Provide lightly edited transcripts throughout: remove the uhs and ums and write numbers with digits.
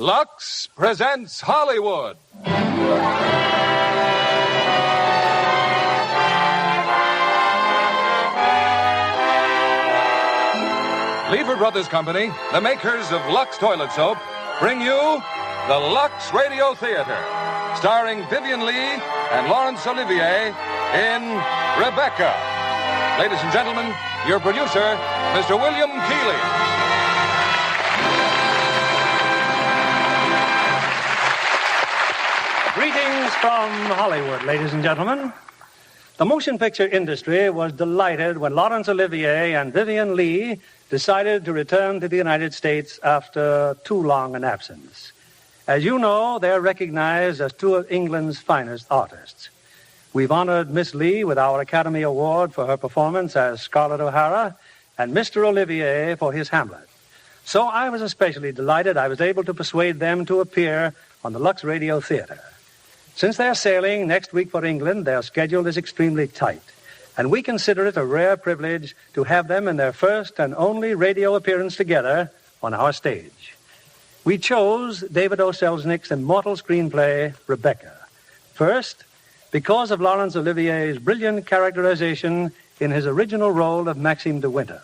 Lux presents Hollywood. Lever Brothers Company, the makers of Lux Toilet Soap, bring you the Lux Radio Theater, starring Vivien Leigh and Laurence Olivier in Rebecca. Ladies and gentlemen, your producer, Mr. William Keighley. Greetings from Hollywood, ladies and gentlemen. The motion picture industry was delighted when Laurence Olivier and Vivien Leigh decided to return to the United States after too long an absence. As you know, they're recognized as two of England's finest artists. We've honored Miss Leigh with our Academy Award for her performance as Scarlett O'Hara and Mr. Olivier for his Hamlet. So I was especially delighted I was able to persuade them to appear on the Lux Radio Theater. Since they're sailing next week for England, their schedule is extremely tight, and we consider it a rare privilege to have them in their first and only radio appearance together on our stage. We chose David O. Selznick's immortal screenplay, Rebecca. First, because of Laurence Olivier's brilliant characterization in his original role of Maxime de Winter.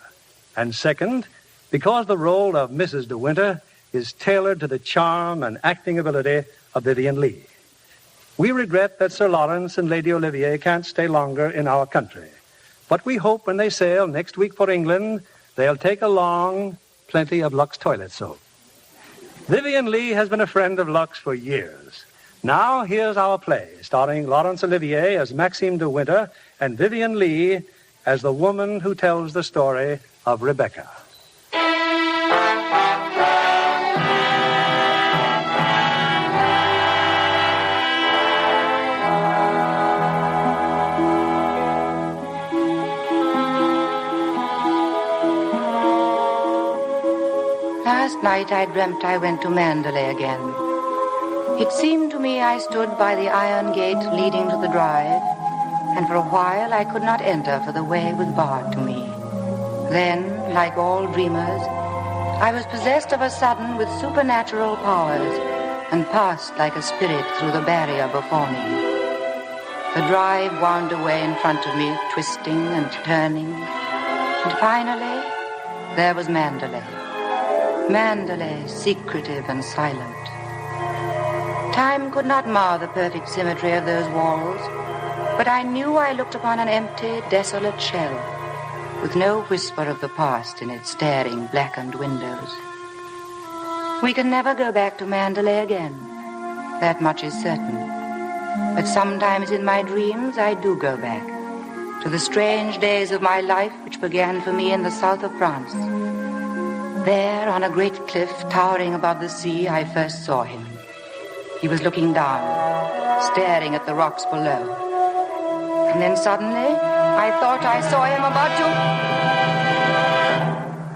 And second, because the role of Mrs. de Winter is tailored to the charm and acting ability of Vivien Leigh. We regret that Sir Lawrence and Lady Olivier can't stay longer in our country. But we hope when they sail next week for England, they'll take along plenty of Lux toilet soap. Vivien Leigh has been a friend of Lux for years. Now here's our play, starring Laurence Olivier as Maxime de Winter and Vivien Leigh as the woman who tells the story of Rebecca. Last night I dreamt I went to Mandalay again. It seemed to me I stood by the iron gate leading to the drive, and for a while I could not enter, for the way was barred to me. Then, like all dreamers, I was possessed of a sudden with supernatural powers and passed like a spirit through the barrier before me. The drive wound away in front of me, twisting and turning, and finally there was Mandalay. Mandalay, secretive and silent. Time could not mar the perfect symmetry of those walls, but I knew I looked upon an empty, desolate shell, with no whisper of the past in its staring, blackened windows. We can never go back to Mandalay again. That much is certain. But sometimes in my dreams I do go back, to the strange days of my life which began for me in the south of France. There, on a great cliff towering above the sea, I first saw him. He was looking down, staring at the rocks below. And then suddenly, I thought I saw him about to...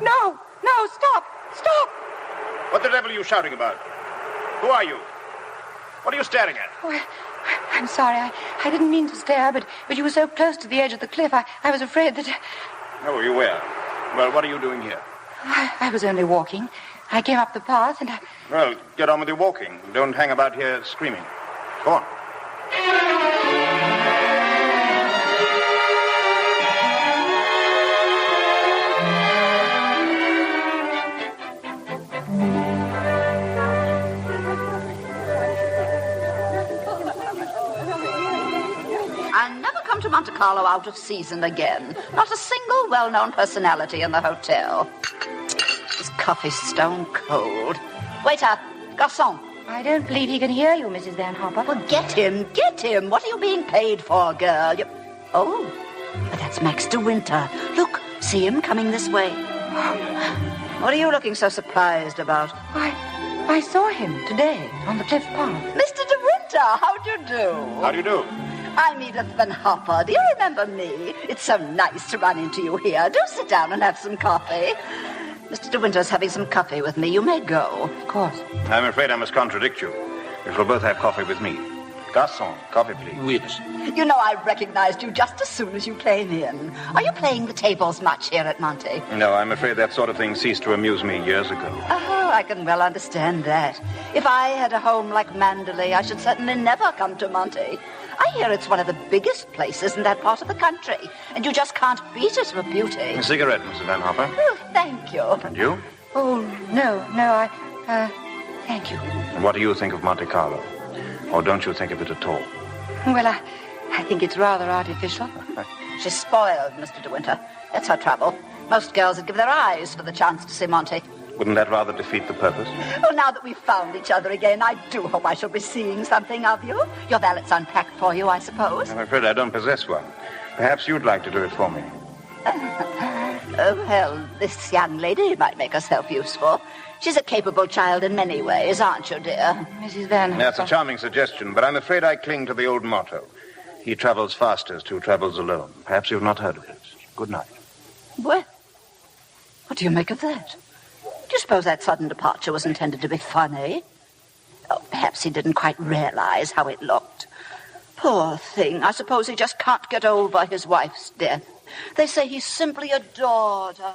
No, stop! What the devil are you shouting about? Who are you? What are you staring at? Oh, I'm sorry, I didn't mean to stare, but you were so close to the edge of the cliff, I was afraid that... Oh, you were? Well, what are you doing here? I was only walking. I came up the path and I... Well, get on with your walking. Don't hang about here screaming. Go on. I'll never come to Monte Carlo out of season again. Not a single well-known personality in the hotel. This coffee's stone cold. Waiter, garçon. I don't believe he can hear you, Mrs. Van Hopper. Well, get him. What are you being paid for, girl? Oh, but that's Max de Winter. Look, see him coming this way. What are you looking so surprised about? Why, I saw him today on the cliff path. Mr. de Winter, how do you do? How do you do? I'm Edith Van Hopper. Do you remember me? It's so nice to run into you here. Do sit down and have some coffee. Mr. De Winter's having some coffee with me. You may go. Of course. I'm afraid I must contradict you. You shall both have coffee with me. Garçon, coffee, please. Oui, monsieur. You know, I recognized you just as soon as you came in. Are you playing the tables much here at Monte? No, I'm afraid that sort of thing ceased to amuse me years ago. Oh, I can well understand that. If I had a home like Mandalay, I should certainly never come to Monte. I hear it's one of the biggest places in that part of the country, and you just can't beat it for beauty. A cigarette, Mrs. Van Hopper. Oh, thank you. And you? Oh, no, thank you. And what do you think of Monte Carlo? Or don't you think of it at all? Well, I think it's rather artificial. She's spoiled, Mr. De Winter. That's her trouble. Most girls would give their eyes for the chance to see Monte. Wouldn't that rather defeat the purpose? Oh, now that we've found each other again, I do hope I shall be seeing something of you. Your valet's unpacked for you, I suppose. I'm afraid I don't possess one. Perhaps you'd like to do it for me. Well, this young lady might make herself useful. She's a capable child in many ways, aren't you, dear? Mrs. Van Hopper. That's a charming suggestion, but I'm afraid I cling to the old motto. He travels fastest who travels alone. Perhaps you've not heard of it. Good night. Well, what do you make of that? Do you suppose that sudden departure was intended to be funny? Oh, perhaps he didn't quite realize how it looked. Poor thing. I suppose he just can't get over his wife's death. They say he simply adored her.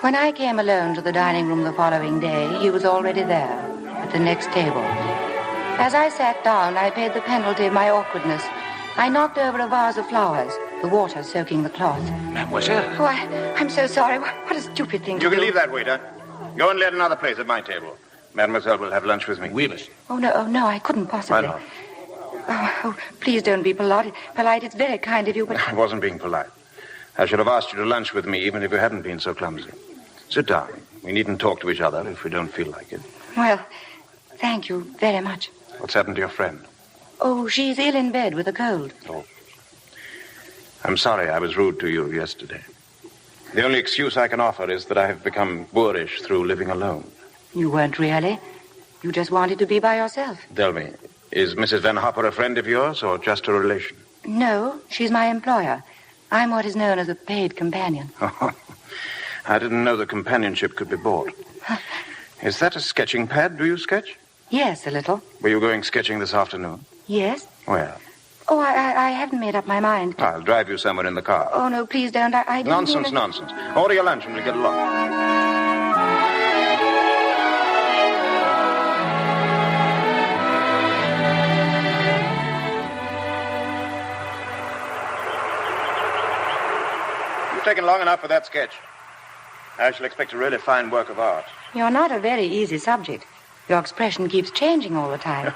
When I came alone to the dining room the following day, he was already there, at the next table. As I sat down, I paid the penalty of my awkwardness. I knocked over a vase of flowers, the water soaking the cloth. Mademoiselle. Oh, I'm so sorry. What a stupid thing to do. You can leave that, waiter. Go and let another place at my table. Mademoiselle will have lunch with me. Oui, monsieur. Oh, no, I couldn't possibly. Why not? Oh, please don't be polite. It's very kind of you, but... I wasn't being polite. I should have asked you to lunch with me, even if you hadn't been so clumsy. Sit down. We needn't talk to each other if we don't feel like it. Well, thank you very much. What's happened to your friend? Oh, she's ill in bed with a cold. Oh. I'm sorry I was rude to you yesterday. The only excuse I can offer is that I have become boorish through living alone. You weren't really. You just wanted to be by yourself. Tell me, is Mrs. Van Hopper a friend of yours or just a relation? No, she's my employer. I'm what is known as a paid companion. I didn't know that companionship could be bought. Is that a sketching pad? Do you sketch? Yes, a little. Were you going sketching this afternoon? Yes? Where? Oh, I haven't made up my mind. I'll drive you somewhere in the car. Oh, no, please don't. I didn't Nonsense, mean nonsense. Order your lunch and we'll get along. You've taken long enough for that sketch. I shall expect a really fine work of art. You're not a very easy subject. Your expression keeps changing all the time.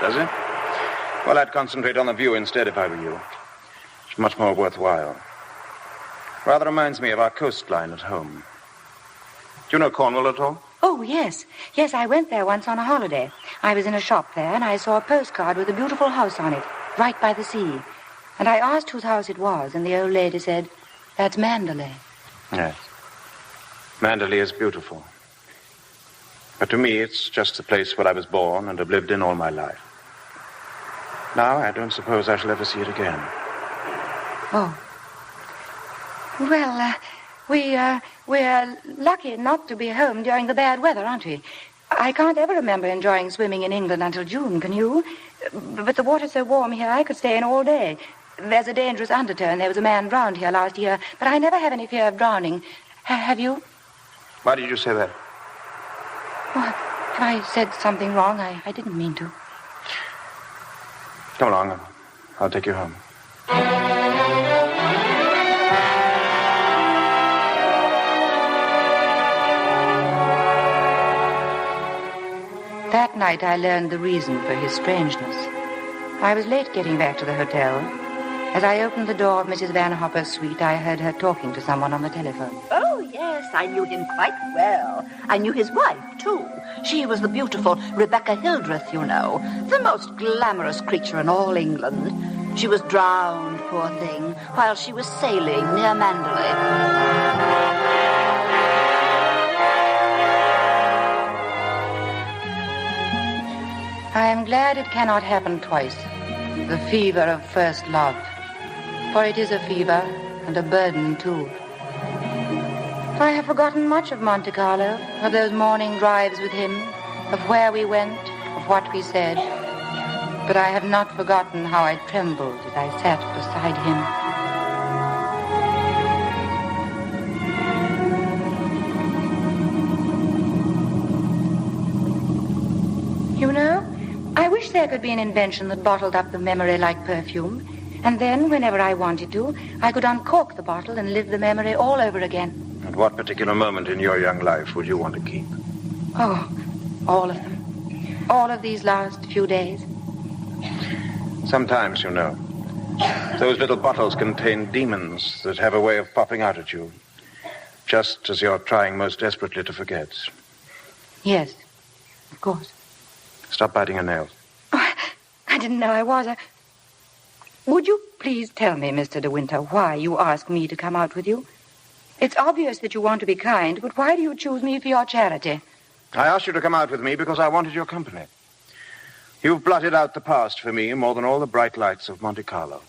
Does it? Well, I'd concentrate on the view instead if I were you. It's much more worthwhile. Rather reminds me of our coastline at home. Do you know Cornwall at all? Oh, yes. Yes, I went there once on a holiday. I was in a shop there, and I saw a postcard with a beautiful house on it, right by the sea. And I asked whose house it was, and the old lady said, "That's Mandalay." Yes. Mandalay is beautiful. But to me, it's just the place where I was born and have lived in all my life. Now, I don't suppose I shall ever see it again. Oh. Well, we're lucky not to be home during the bad weather, aren't we? I can't ever remember enjoying swimming in England until June, can you? But the water's so warm here, I could stay in all day. There's a dangerous undertow, and there was a man drowned here last year, but I never have any fear of drowning. Have you? Why did you say that? Well, if I said something wrong, I didn't mean to. Come along. I'll take you home. That night I learned the reason for his strangeness. I was late getting back to the hotel. As I opened the door of Mrs. Van Hopper's suite, I heard her talking to someone on the telephone. Oh, yes, I knew him quite well. I knew his wife, too. She was the beautiful Rebecca Hildreth, you know, the most glamorous creature in all England. She was drowned, poor thing, while she was sailing near Mandalay. I am glad it cannot happen twice. The fever of first love. For it is a fever and a burden, too. I have forgotten much of Monte Carlo, of those morning drives with him, of where we went, of what we said. But I have not forgotten how I trembled as I sat beside him. You know, I wish there could be an invention that bottled up the memory like perfume. And then, whenever I wanted to, I could uncork the bottle and live the memory all over again. At what particular moment in your young life would you want to keep? Oh, all of them. All of these last few days. Sometimes, you know, those little bottles contain demons that have a way of popping out at you, just as you're trying most desperately to forget. Yes, of course. Stop biting your nails. Oh, I didn't know I was. Would you please tell me, Mr. De Winter, why you asked me to come out with you? It's obvious that you want to be kind, but why do you choose me for your charity? I asked you to come out with me because I wanted your company. You've blotted out the past for me more than all the bright lights of Monte Carlo.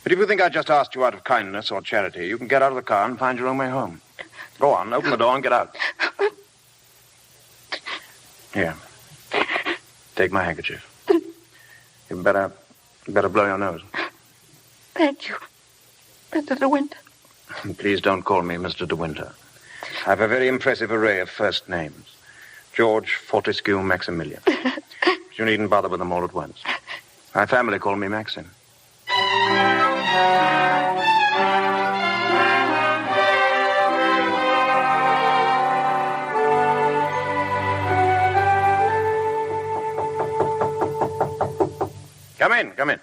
But if you think I just asked you out of kindness or charity, you can get out of the car and find your own way home. Go on, open the door and get out. Here. Take my handkerchief. You better blow your nose. Thank you, Mr. De Winter. Please don't call me Mr. De Winter. I have a very impressive array of first names. George, Fortescue, Maximilian. But you needn't bother with them all at once. My family call me Maxim. Come in.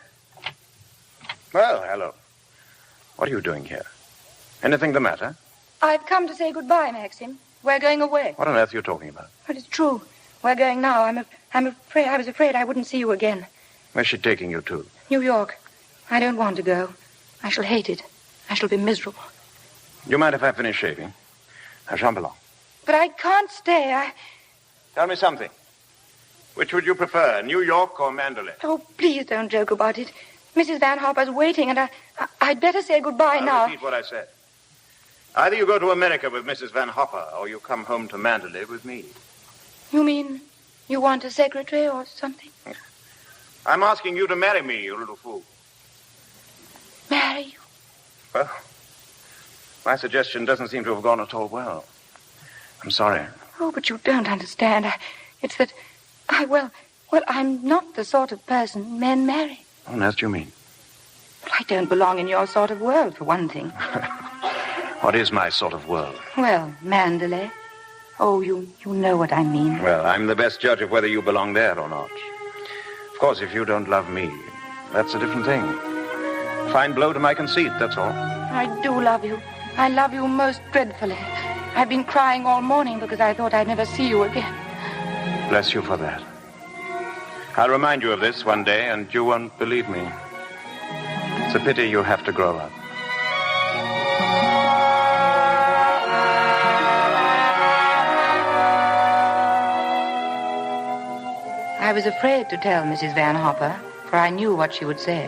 Well, hello. What are you doing here? Anything the matter? I've come to say goodbye, Maxim. We're going away. What on earth are you talking about? But it's true. We're going now. I was afraid I wouldn't see you again. Where's she taking you to? New York. I don't want to go. I shall hate it. I shall be miserable. Do you mind if I finish shaving? I shan't be long. But I can't stay. Tell me something. Which would you prefer, New York or Mandalay? Oh, please don't joke about it. Mrs. Van Hopper's waiting, and I'd better say goodbye now. I'll repeat what I said. Either you go to America with Mrs. Van Hopper, or you come home to Mandalay with me. You mean you want a secretary or something? I'm asking you to marry me, you little fool. Marry you? Well, my suggestion doesn't seem to have gone at all well. I'm sorry. Oh, but you don't understand. It's that well, I'm not the sort of person men marry. What on earth do you mean? Well, I don't belong in your sort of world, for one thing. What is my sort of world? Well, Mandalay. Oh, you know what I mean. Well, I'm the best judge of whether you belong there or not. Of course, if you don't love me, that's a different thing. Fine blow to my conceit, that's all. I do love you. I love you most dreadfully. I've been crying all morning because I thought I'd never see you again. Bless you for that. I'll remind you of this one day, and you won't believe me. It's a pity you have to grow up. I was afraid to tell Mrs. Van Hopper, for I knew what she would say.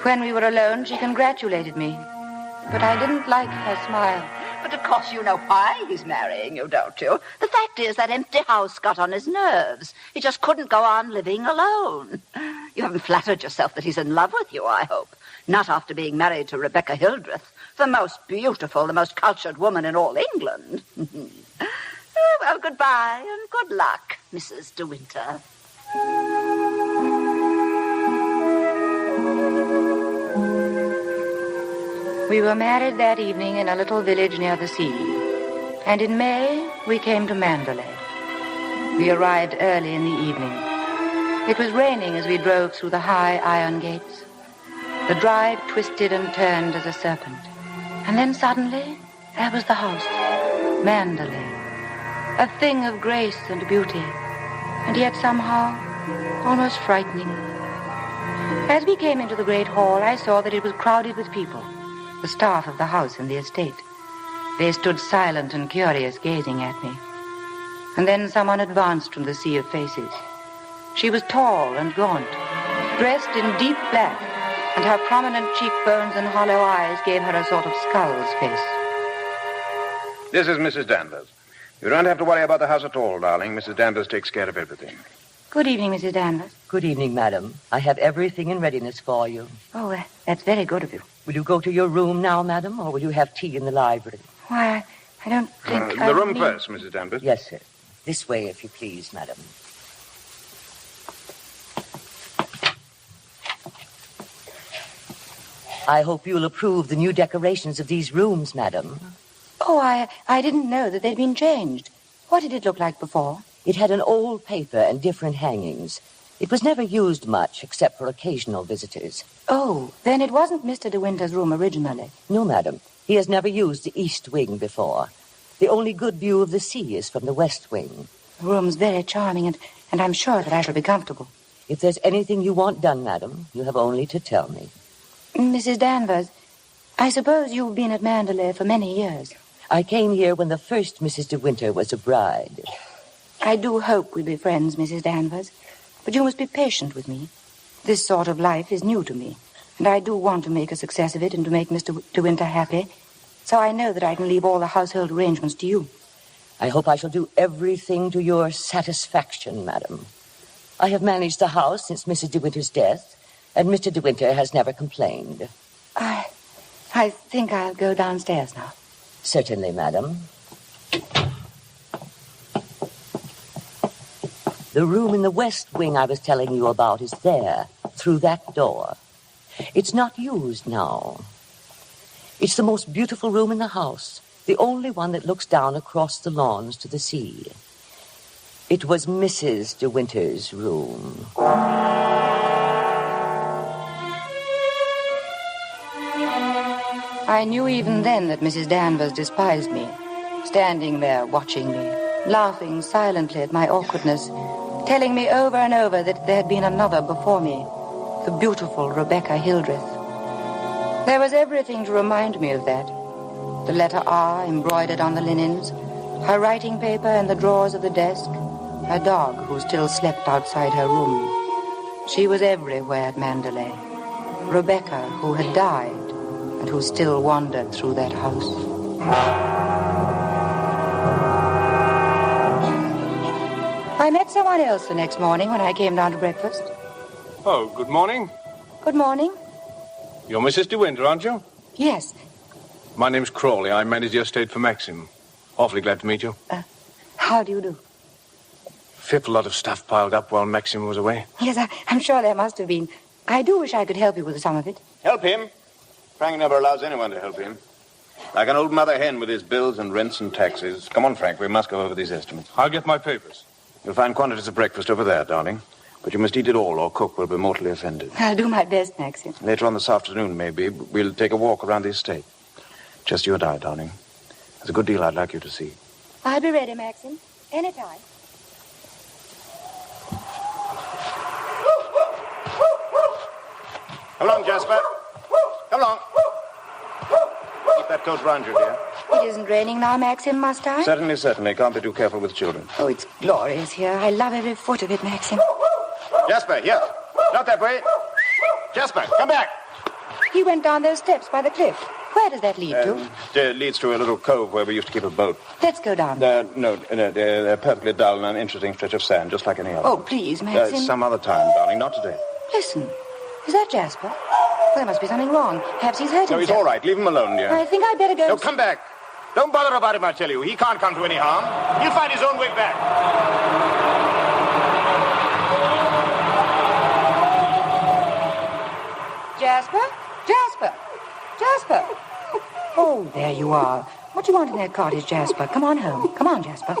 When we were alone, she congratulated me, but I didn't like her smile. But of course you know why he's marrying you, don't you? The fact is that empty house got on his nerves. He just couldn't go on living alone. You haven't flattered yourself that he's in love with you, I hope. Not after being married to Rebecca Hildreth, the most beautiful, the most cultured woman in all England. Well, goodbye and good luck, Mrs. De Winter. We were married that evening in a little village near the sea. And in May, we came to Mandalay. We arrived early in the evening. It was raining as we drove through the high iron gates. The drive twisted and turned as a serpent. And then suddenly, there was the house, Mandalay. A thing of grace and beauty, and yet somehow almost frightening. As we came into the great hall, I saw that it was crowded with people, the staff of the house and the estate. They stood silent and curious, gazing at me. And then someone advanced from the sea of faces. She was tall and gaunt, dressed in deep black, and her prominent cheekbones and hollow eyes gave her a sort of skull's face. This is Mrs. Danvers. You don't have to worry about the house at all, darling. Mrs. Danvers takes care of everything. Good evening, Mrs. Danvers. Good evening, madam. I have everything in readiness for you. Oh, that's very good of you. Will you go to your room now, madam, or will you have tea in the library? Why, I don't think The room first, Mrs. Danvers. Yes, sir. This way, if you please, madam. I hope you'll approve the new decorations of these rooms, madam. Oh, I didn't know that they'd been changed. What did it look like before? It had an old paper and different hangings. It was never used much, except for occasional visitors. Oh, then it wasn't Mr. De Winter's room originally. No, madam. He has never used the east wing before. The only good view of the sea is from the west wing. The room's very charming, and I'm sure that I shall be comfortable. If there's anything you want done, madam, you have only to tell me. Mrs. Danvers, I suppose you've been at Mandalay for many years. I came here when the first Mrs. De Winter was a bride. I do hope we'll be friends, Mrs. Danvers, but you must be patient with me. This sort of life is new to me, and I do want to make a success of it and to make Mr. De Winter happy, so I know that I can leave all the household arrangements to you. I hope I shall do everything to your satisfaction, madam. I have managed the house since Mrs. De Winter's death, and Mr. De Winter has never complained. I think I'll go downstairs now. Certainly, madam. The room in the west wing I was telling you about is there, through that door. It's not used now. It's the most beautiful room in the house, the only one that looks down across the lawns to the sea. It was Mrs. De Winter's room. I knew even then that Mrs. Danvers despised me, standing there watching me, laughing silently at my awkwardness, telling me over and over that there had been another before me, the beautiful Rebecca Hildreth. There was everything to remind me of that. The letter R embroidered on the linens, her writing paper in the drawers of the desk, her dog who still slept outside her room. She was everywhere at Mandalay. Rebecca, who had died, and who still wandered through that house. I met someone else the next morning when I came down to breakfast. Oh, good morning. Good morning. You're Mrs. De Winter, aren't you? Yes. My name's Crawley. I manage the estate for Maxim. Awfully glad to meet you. How do you do? Fearful lot of stuff piled up while Maxim was away. Yes, I'm sure there must have been. I do wish I could help you with some of it. Help him? Frank never allows anyone to help him. Like an old mother hen with his bills and rents and taxes. Come on, Frank, we must go over these estimates. I'll get my papers. You'll find quantities of breakfast over there, darling. But you must eat it all, or Cook will be mortally offended. I'll do my best, Maxim. Later on this afternoon, maybe, we'll take a walk around the estate. Just you and I, darling. There's a good deal I'd like you to see. I'll be ready, Maxim. Anytime. Come along, Jasper. Come along. Keep that coat round you, dear. It isn't raining now, Maxim, must I? Certainly, certainly. Can't be too careful with children. Oh, it's glorious here. I love every foot of it, Maxim. Jasper, here. Not that way. Jasper, come back. He went down those steps by the cliff. Where does that lead to? It leads to a little cove where we used to keep a boat. Let's go down. No, they're perfectly dull and an interesting stretch of sand, just like any other. Oh, please, Maxim. Some other time, darling, not today. Listen. Is that Jasper? Well, there must be something wrong. Perhaps he's hurt himself. No, he's all right. Leave him alone, dear. I think I'd better go... No, come back. Don't bother about him, I tell you. He can't come to any harm. He'll find his own way back. Jasper? Jasper? Jasper? Oh, there you are. What do you want in that cottage, Jasper? Come on home. Come on, Jasper.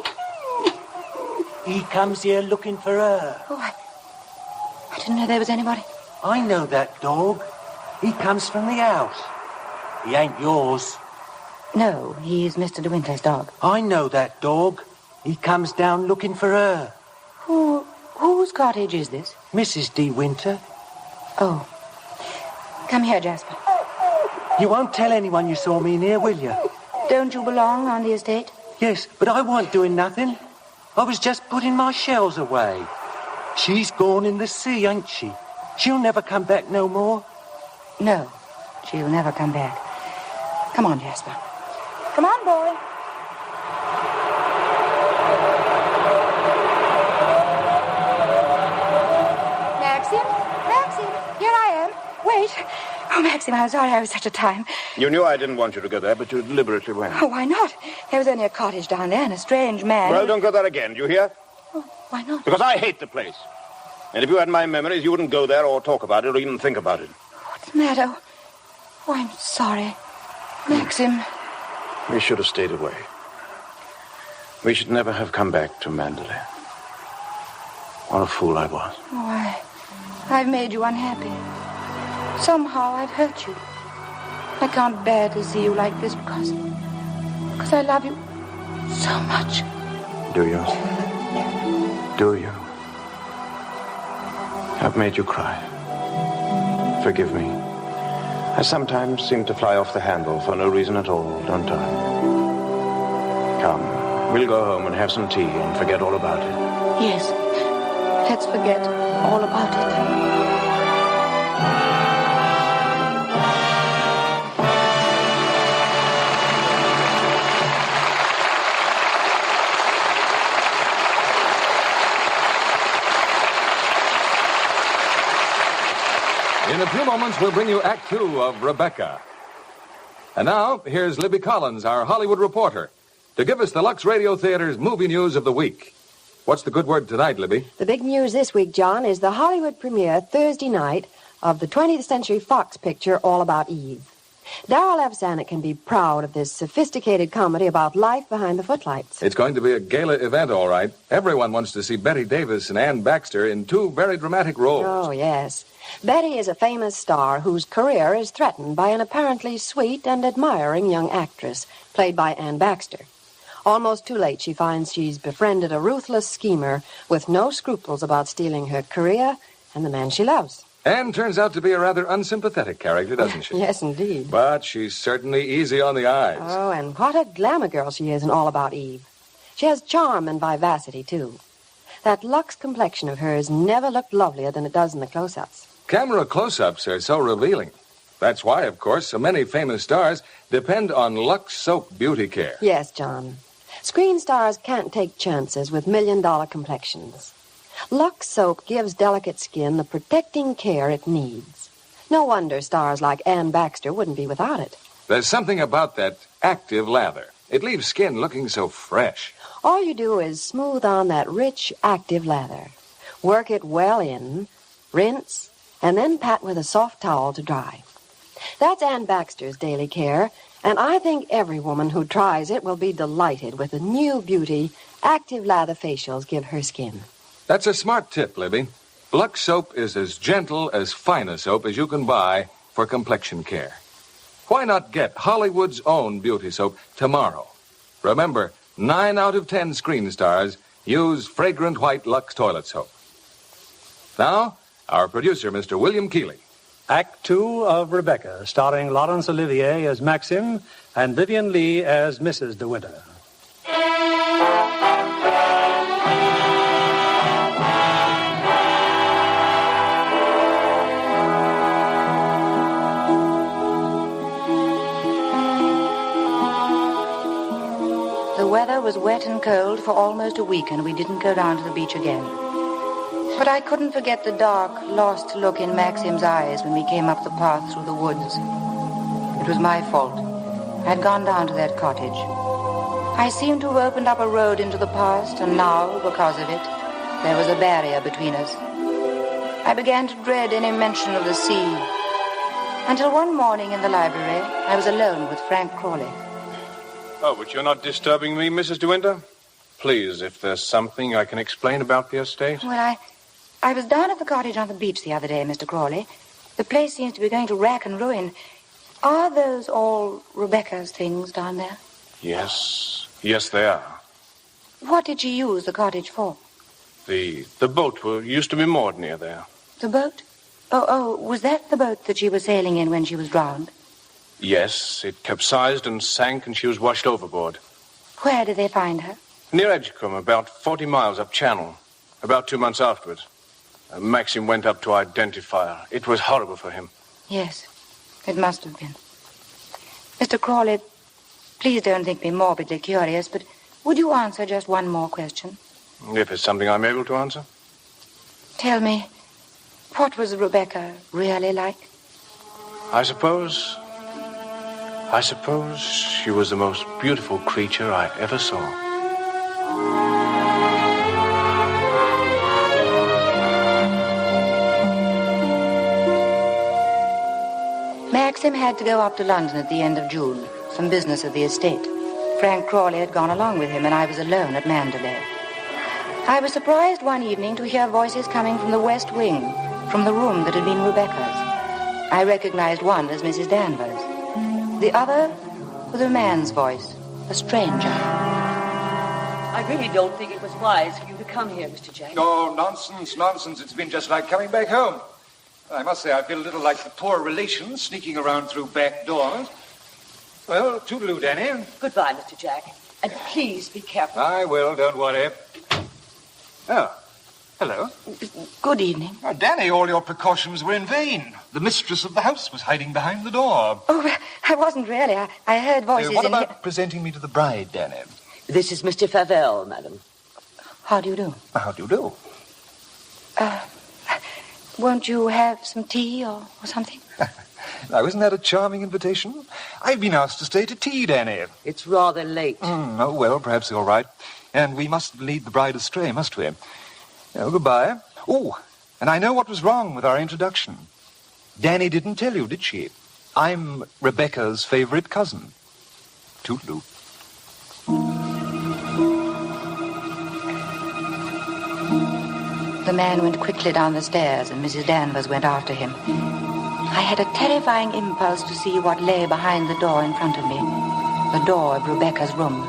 He comes here looking for her. Oh, I didn't know there was anybody. I know that dog. He comes from the house. He ain't yours. No, he's Mr. De Winter's dog. I know that dog. He comes down looking for her. Whose cottage is this? Mrs. De Winter. Oh. Come here, Jasper. You won't tell anyone you saw me in here, will you? Don't you belong on the estate? Yes, but I wasn't doing nothing. I was just putting my shells away. She's gone in the sea, ain't she? She'll never come back no more. No, she'll never come back. Come on, Jasper. Come on, boy. right? Oh, Maxim, I'm sorry I was such a time. You knew I didn't want you to go there, but you deliberately went. Oh, why not? There was only a cottage down there and a strange man. Well, don't go there again, do you hear? Oh, why not? Because I hate the place. And if you had my memories, you wouldn't go there or talk about it or even think about it. What's the matter? Oh, I'm sorry. Maxim. We should have stayed away. We should never have come back to Mandalay. What a fool I was. Oh, I've made you unhappy. Somehow I've hurt you. I can't bear to see you like this because I love you so much. Do you? Do you? I've made you cry. Forgive me. I sometimes seem to fly off the handle for no reason at all, don't I? Come, we'll go home and have some tea and forget all about it. Yes, let's forget all about it. In a few moments, we'll bring you Act Two of Rebecca. And now, here's Libby Collins, our Hollywood reporter, to give us the Lux Radio Theater's movie news of the week. What's the good word tonight, Libby? The big news this week, John, is the Hollywood premiere Thursday night of the 20th Century Fox picture All About Eve. Darryl F. Zanuck can be proud of this sophisticated comedy about life behind the footlights. It's going to be a gala event, all right. Everyone wants to see Betty Davis and Ann Baxter in two very dramatic roles. Oh, yes. Betty is a famous star whose career is threatened by an apparently sweet and admiring young actress, played by Ann Baxter. Almost too late, she finds she's befriended a ruthless schemer with no scruples about stealing her career and the man she loves. Anne turns out to be a rather unsympathetic character, doesn't she? Yes, indeed. But she's certainly easy on the eyes. Oh, and what a glamour girl she is in All About Eve. She has charm and vivacity, too. That Lux complexion of hers never looked lovelier than it does in the close-ups. Camera close-ups are so revealing. That's why, of course, so many famous stars depend on Lux Soap beauty care. Yes, John. Screen stars can't take chances with million-dollar complexions. Lux Soap gives delicate skin the protecting care it needs. No wonder stars like Ann Baxter wouldn't be without it. There's something about that active lather. It leaves skin looking so fresh. All you do is smooth on that rich, active lather. Work it well in, rinse, and then pat with a soft towel to dry. That's Ann Baxter's daily care, and I think every woman who tries it will be delighted with the new beauty active lather facials give her skin. That's a smart tip, Libby. Lux Soap is as gentle as fine a soap as you can buy for complexion care. Why not get Hollywood's own beauty soap tomorrow? Remember, 9 out of 10 screen stars use fragrant white Lux toilet soap. Now, our producer, Mr. William Keeley. Act Two of Rebecca, starring Laurence Olivier as Maxim and Vivien Leigh as Mrs. De Winter. The weather was wet and cold for almost a week, and we didn't go down to the beach again. But I couldn't forget the dark, lost look in Maxim's eyes when we came up the path through the woods. It was my fault. I'd gone down to that cottage. I seemed to have opened up a road into the past, and now, because of it, there was a barrier between us. I began to dread any mention of the sea, until one morning in the library, I was alone with Frank Crawley. Oh, but you're not disturbing me, Mrs. De Winter? Please, if there's something I can explain about the estate. Well, I was down at the cottage on the beach the other day, Mr. Crawley. The place seems to be going to rack and ruin. Are those all Rebecca's things down there? Yes, they are. What did she use the cottage for? The boat used to be moored near there. The boat? Oh, was that the boat that she was sailing in when she was drowned? Yes, it capsized and sank, and she was washed overboard. Where did they find her? Near Edgecombe, about 40 miles up channel. About 2 months afterwards. Maxim went up to identify her. It was horrible for him. Yes, it must have been. Mr. Crawley, please don't think me morbidly curious, but would you answer just one more question? If it's something I'm able to answer. Tell me, what was Rebecca really like? I suppose she was the most beautiful creature I ever saw. Maxim had to go up to London at the end of June, some business of the estate. Frank Crawley had gone along with him, and I was alone at Mandalay. I was surprised one evening to hear voices coming from the West Wing, from the room that had been Rebecca's. I recognized one as Mrs. Danvers. The other was a man's voice, a stranger. I really don't think it was wise for you to come here, Mr. Jack. Oh, nonsense. It's been just like coming back home. I must say I feel a little like the poor relations sneaking around through back doors. Well, toodaloo, Danny. Goodbye, Mr. Jack. And please be careful. I will, don't worry. Oh, hello. Good evening. Oh, Danny, all your precautions were in vain. The mistress of the house was hiding behind the door. Oh, I wasn't really. I heard voices What in about here. presenting me to the bride, Danny? This is Mr. Favell, madam. How do you do? How do you do? Won't you have some tea or something? Now, isn't that a charming invitation? I've been asked to stay to tea, Danny. It's rather late. Oh, well, perhaps you're right. And we mustn't lead the bride astray, must we? Oh, goodbye. Oh, and I know what was wrong with our introduction. Danny didn't tell you, did she? I'm Rebecca's favorite cousin. Toodaloo. The man went quickly down the stairs, and Mrs. Danvers went after him. I had a terrifying impulse to see what lay behind the door in front of me, the door of Rebecca's room.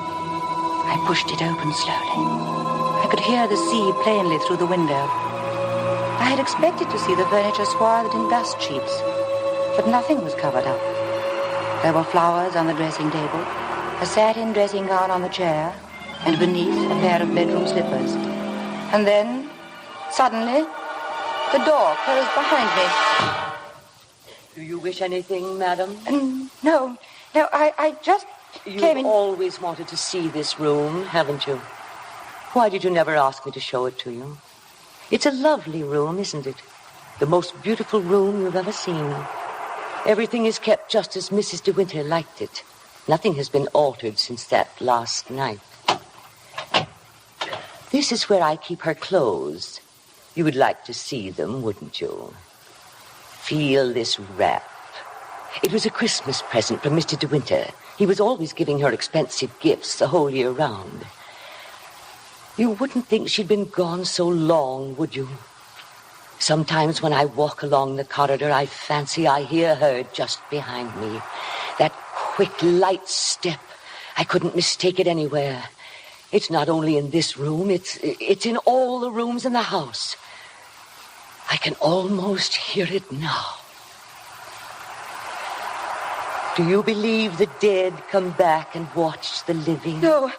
I pushed it open slowly. I could hear the sea plainly through the window. I had expected to see the furniture swathed in dust sheets, but nothing was covered up. There were flowers on the dressing table, a satin dressing gown on the chair, and beneath a pair of bedroom slippers. And then, suddenly, the door closed behind me. Do you wish anything, madam? No, I just came in. You've always wanted to see this room, haven't you? Why did you never ask me to show it to you? It's a lovely room, isn't it? The most beautiful room you've ever seen. Everything is kept just as Mrs. De Winter liked it. Nothing has been altered since that last night. This is where I keep her clothes. You would like to see them, wouldn't you? Feel this wrap. It was a Christmas present from Mr. De Winter. He was always giving her expensive gifts the whole year round. You wouldn't think she'd been gone so long, would you? Sometimes when I walk along the corridor, I fancy I hear her just behind me. That quick, light step. I couldn't mistake it anywhere. It's not only in this room, it's in all the rooms in the house. I can almost hear it now. Do you believe the dead come back and watch the living? No,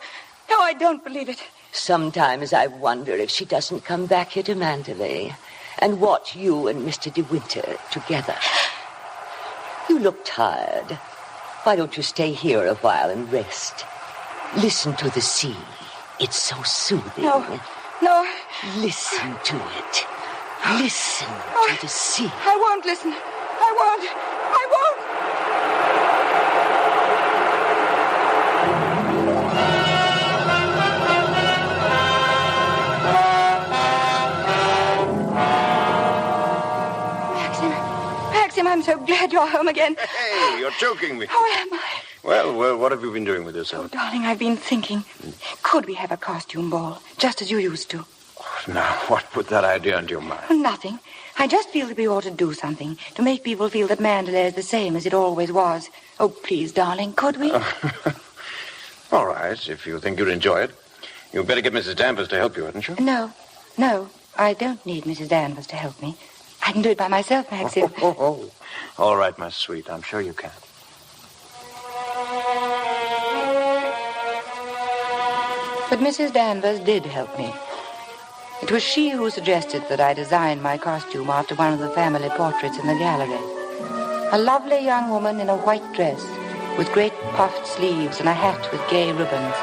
I don't believe it. Sometimes I wonder if she doesn't come back here to Mandalay and watch you and Mr. De Winter together. You look tired. Why don't you stay here a while and rest? Listen to the sea. It's so soothing. No. Listen to it. Listen to the sea. I won't listen. I won't. Maxim, I'm so glad you're home again. Hey, you're choking me. How am I? Well, what have you been doing with yourself? Oh, darling, I've been thinking. Could we have a costume ball, just as you used to? Now, what put that idea into your mind? Nothing. I just feel that we ought to do something to make people feel that Mandalay is the same as it always was. Oh, please, darling, could we? All right, if you think you'd enjoy it. You'd better get Mrs. Danvers to help you, hadn't you? No, I don't need Mrs. Danvers to help me. I can do it by myself, Maxim. Oh. All right, my sweet, I'm sure you can. But Mrs. Danvers did help me. It was she who suggested that I design my costume after one of the family portraits in the gallery. A lovely young woman in a white dress with great puffed sleeves and a hat with gay ribbons.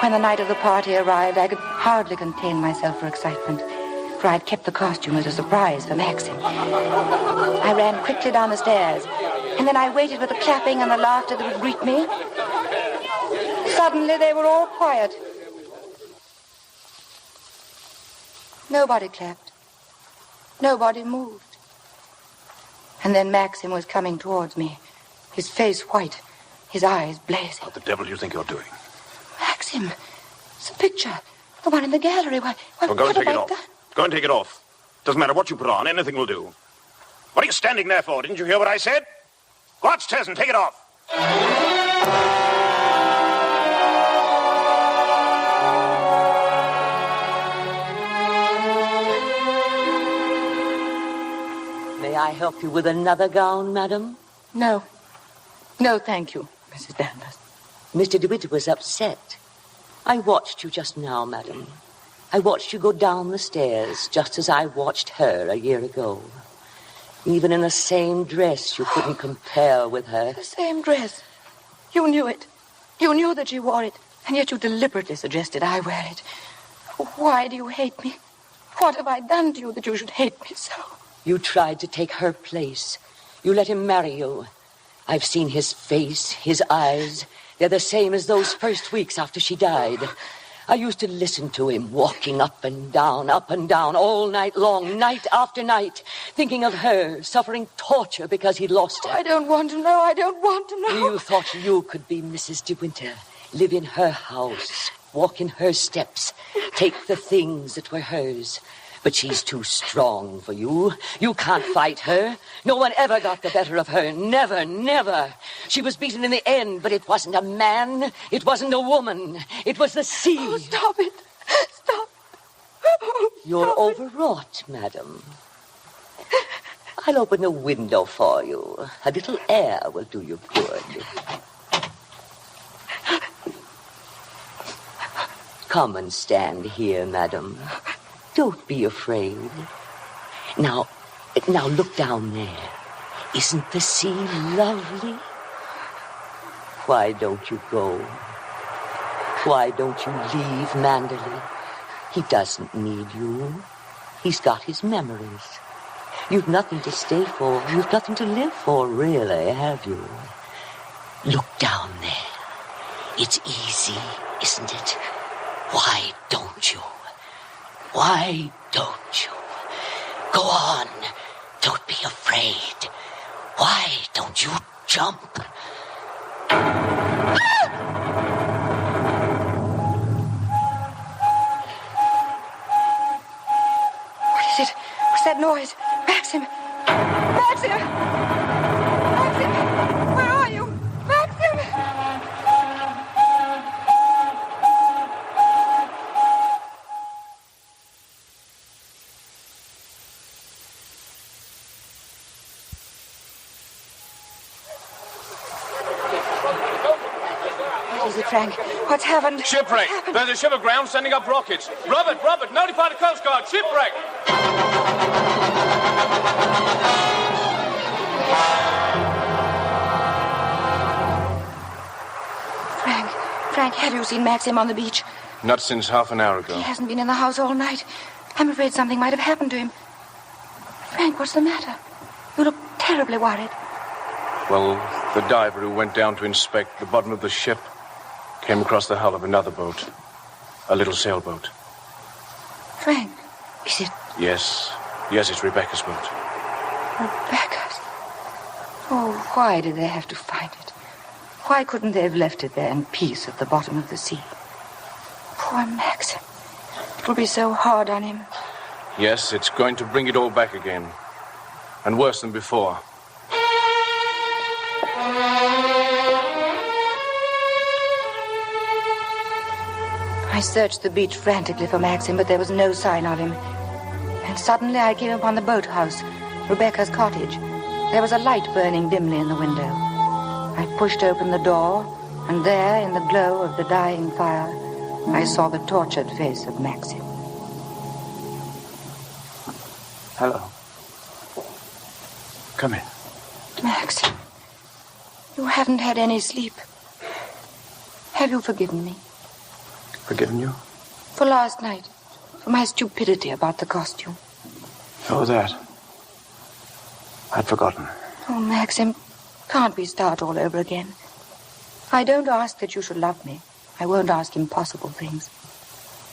When the night of the party arrived, I could hardly contain myself for excitement. for I'd kept the costume as a surprise for Maxim. I ran quickly down the stairs, and then I waited with the clapping and the laughter that would greet me. Suddenly, they were all quiet. Nobody clapped. Nobody moved. And then Maxim was coming towards me, his face white, his eyes blazing. What the devil do you think you're doing? Maxim, it's a picture. The one in the gallery. Why, well, go and take it off. Done? Go and take it off. Doesn't matter what you put on. Anything will do. What are you standing there for? Didn't you hear what I said? Go upstairs and take it off. May I help you with another gown, madam? No. No, thank you, Mrs. Danvers. Mr. DeWitt was upset. I watched you just now, madam. I watched you go down the stairs, just as I watched her a year ago. Even in the same dress, you couldn't compare with her. The same dress? You knew it. You knew that she wore it, and yet you deliberately suggested I wear it. Why do you hate me? What have I done to you that you should hate me so? You tried to take her place. You let him marry you. I've seen his face, his eyes. They're the same as those first weeks after she died. I used to listen to him walking up and down, all night long, night after night, thinking of her, suffering torture because he'd lost her. I don't want to know. I don't want to know. You thought you could be Mrs. De Winter, live in her house, walk in her steps, take the things that were hers. But she's too strong for you. You can't fight her. No one ever got the better of her. Never, never. She was beaten in the end, but it wasn't a man. It wasn't a woman. It was the sea. Oh, stop it. Stop. You're overwrought, madam. I'll open a window for you. A little air will do you good. Come and stand here, madam. Don't be afraid. Now look down there. Isn't the sea lovely? Why don't you go? Why don't you leave Manderley? He doesn't need you. He's got his memories. You've nothing to stay for. You've nothing to live for, really, have you? Look down there. It's easy, isn't it? Why don't you? Why don't you? Go on. Don't be afraid. Why don't you jump? What is it? What's that noise? Maxim! Maxim! Maxim! Where are you? Maxim! What is it, Frank? What's happened? Shipwreck. There's a ship aground sending up rockets. Robert, notify the Coast Guard. Shipwreck. Frank, have you seen Maxim on the beach? Not since half an hour ago. He hasn't been in the house all night. I'm afraid something might have happened to him. Frank, what's the matter? You look terribly worried. Well, the diver who went down to inspect the bottom of the ship came across the hull of another boat. A little sailboat. Frank, is it... Yes, it's Rebecca's boat. Rebecca's? Oh, why did they have to find it? Why couldn't they have left it there in peace at the bottom of the sea? Poor Maxim. It will be so hard on him. Yes, it's going to bring it all back again. And worse than before. I searched the beach frantically for Maxim, but there was no sign of him. And suddenly I came upon the boathouse, Rebecca's cottage. There was a light burning dimly in the window. I pushed open the door, and there, in the glow of the dying fire, I saw the tortured face of Maxim. Hello. Come in. Maxim, you haven't had any sleep. Have you forgiven me? Forgiven you? For last night. For my stupidity about the costume. Oh, that. I'd forgotten. Oh, Maxim, can't we start all over again? I don't ask that you should love me. I won't ask impossible things.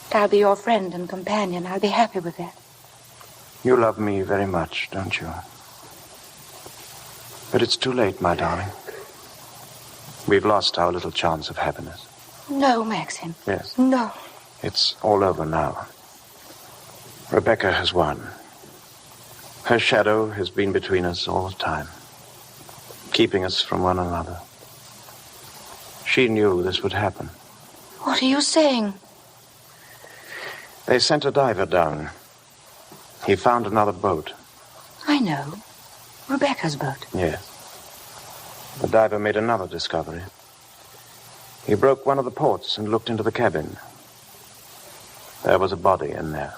But I'll be your friend and companion. I'll be happy with that. You love me very much, don't you? But it's too late, my darling. We've lost our little chance of happiness. No, Maxim. Yes. No. It's all over now. Rebecca has won. Her shadow has been between us all the time, keeping us from one another. She knew this would happen. What are you saying? They sent a diver down. He found another boat. I know. Rebecca's boat. Yes. The diver made another discovery. He broke one of the ports and looked into the cabin. There was a body in there.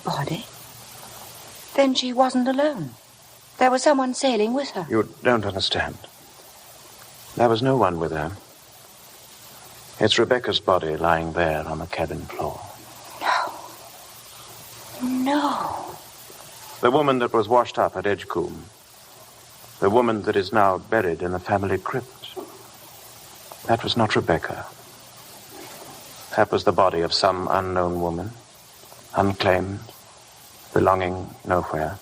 A body? Then she wasn't alone. There was someone sailing with her. You don't understand. There was no one with her. It's Rebecca's body lying there on the cabin floor. No. The woman that was washed up at Edgecombe. The woman that is now buried in the family crypt. That was not Rebecca. That was the body of some unknown woman, unclaimed, belonging nowhere.